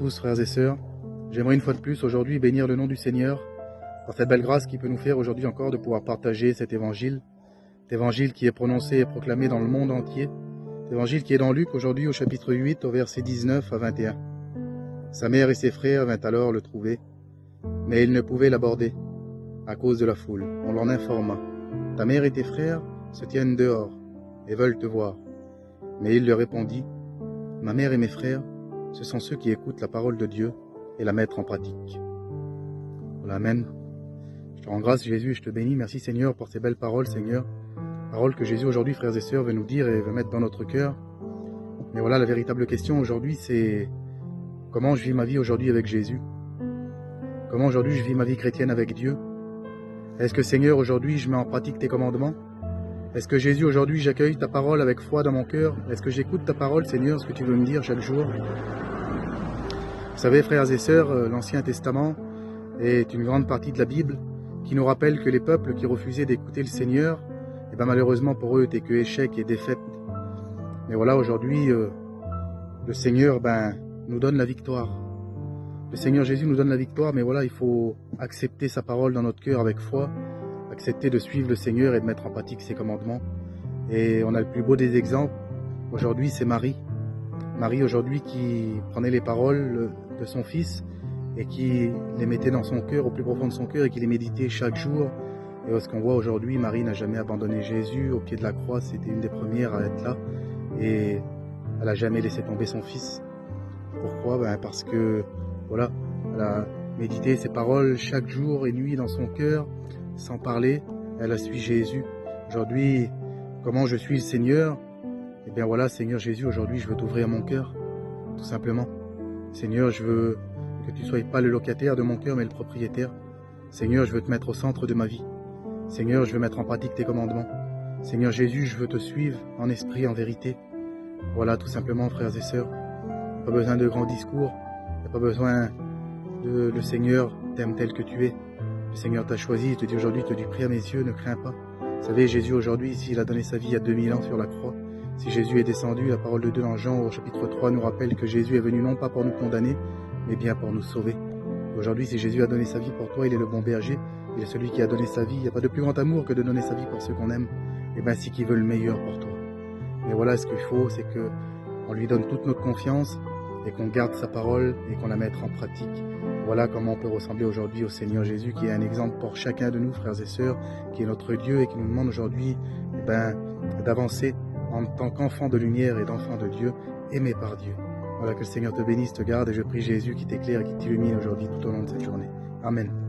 tous, frères et sœurs. J'aimerais une fois de plus aujourd'hui bénir le nom du Seigneur pour cette belle grâce qu'il peut nous faire aujourd'hui encore de pouvoir partager cet évangile qui est prononcé et proclamé dans le monde entier, cet évangile qui est dans Luc aujourd'hui au chapitre 8 au verset 19 à 21. Sa mère et ses frères vinrent alors le trouver, mais ils ne pouvaient l'aborder à cause de la foule. On l'en informa. Ta mère et tes frères se tiennent dehors et veulent te voir. Mais il leur répondit, ma mère et mes frères, ce sont ceux qui écoutent la parole de Dieu et la mettent en pratique. Voilà, amen. Je te rends grâce, Jésus, et je te bénis. Merci, Seigneur, pour ces belles paroles, Seigneur. Paroles que Jésus, aujourd'hui, frères et sœurs, veut nous dire et veut mettre dans notre cœur. Mais voilà, la véritable question aujourd'hui, c'est comment je vis ma vie aujourd'hui avec Jésus? Comment aujourd'hui je vis ma vie chrétienne avec Dieu? Est-ce que, Seigneur, aujourd'hui, je mets en pratique tes commandements? Est-ce que, Jésus, aujourd'hui, j'accueille ta parole avec foi dans mon cœur? Est-ce que j'écoute ta parole, Seigneur, ce que tu veux me dire chaque jour? Vous savez, frères et sœurs, l'Ancien Testament est une grande partie de la Bible qui nous rappelle que les peuples qui refusaient d'écouter le Seigneur, et ben malheureusement pour eux, n'étaient que échecs et défaites. Mais voilà, aujourd'hui, le Seigneur nous donne la victoire. Le Seigneur Jésus nous donne la victoire, mais voilà, il faut accepter sa parole dans notre cœur avec foi, accepter de suivre le Seigneur et de mettre en pratique ses commandements. Et on a le plus beau des exemples. Aujourd'hui, c'est Marie. Marie, aujourd'hui, qui prenait les paroles de son fils et qui les mettait dans son cœur, au plus profond de son cœur, et qui les méditait chaque jour. Et ce qu'on voit aujourd'hui, Marie n'a jamais abandonné Jésus. Au pied de la croix, c'était une des premières à être là. Et elle n'a jamais laissé tomber son fils. Pourquoi? Parce que, voilà, elle a médité ses paroles chaque jour et nuit dans son cœur, sans parler. Elle a suivi Jésus. Aujourd'hui, comment je suis le Seigneur? Eh bien voilà, Seigneur Jésus, aujourd'hui, je veux t'ouvrir mon cœur, tout simplement. Seigneur, je veux que tu ne sois pas le locataire de mon cœur, mais le propriétaire. Seigneur, je veux te mettre au centre de ma vie. Seigneur, je veux mettre en pratique tes commandements. Seigneur Jésus, je veux te suivre en esprit, en vérité. Voilà, tout simplement, frères et sœurs. Pas besoin de grands discours. Il n'y a pas besoin de le Seigneur t'aime tel que tu es. Le Seigneur t'a choisi, il te dit aujourd'hui, il te dit, prie à mes yeux, ne crains pas. Vous savez, Jésus aujourd'hui, s'il a donné sa vie il y a 2000 ans sur la croix, si Jésus est descendu, la parole de Dieu dans Jean au chapitre 3 nous rappelle que Jésus est venu non pas pour nous condamner, mais bien pour nous sauver. Aujourd'hui, si Jésus a donné sa vie pour toi, il est le bon berger, il est celui qui a donné sa vie. Il n'y a pas de plus grand amour que de donner sa vie pour ceux qu'on aime, et bien ainsi qu'il veut le meilleur pour toi. Mais voilà, ce qu'il faut, c'est qu'on lui donne toute notre confiance et qu'on garde sa parole et qu'on la mette en pratique. Voilà comment on peut ressembler aujourd'hui au Seigneur Jésus, qui est un exemple pour chacun de nous, frères et sœurs, qui est notre Dieu et qui nous demande aujourd'hui d'avancer en tant qu'enfant de lumière et d'enfant de Dieu, aimé par Dieu. Voilà, que le Seigneur te bénisse, te garde, et je prie Jésus qui t'éclaire et qui t'illumine aujourd'hui tout au long de cette journée. Amen.